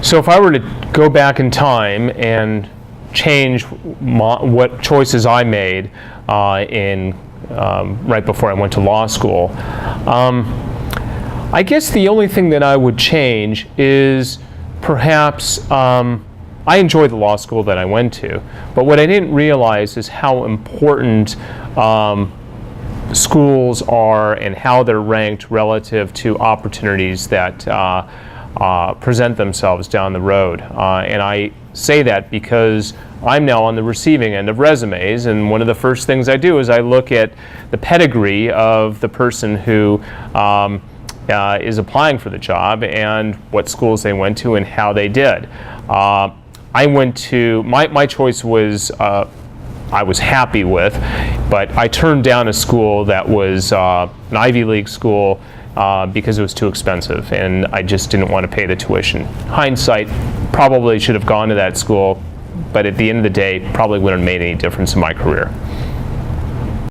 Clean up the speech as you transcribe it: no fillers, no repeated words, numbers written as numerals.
So if I were to go back in time and change what choices I made right before I went to law school, I guess the only thing that I would change is perhaps I enjoyed the law school that I went to, but what I didn't realize is how important schools are and how they're ranked relative to opportunities that present themselves down the road. And I say that because I'm now on the receiving end of resumes, and one of the first things I do is I look at the pedigree of the person who is applying for the job and what schools they went to and how they did. I went to, my choice was I was happy with, but I turned down a school that was an Ivy League school because it was too expensive and I just didn't want to pay the tuition. Hindsight, probably should have gone to that school, but at the end of the day, probably wouldn't have made any difference in my career.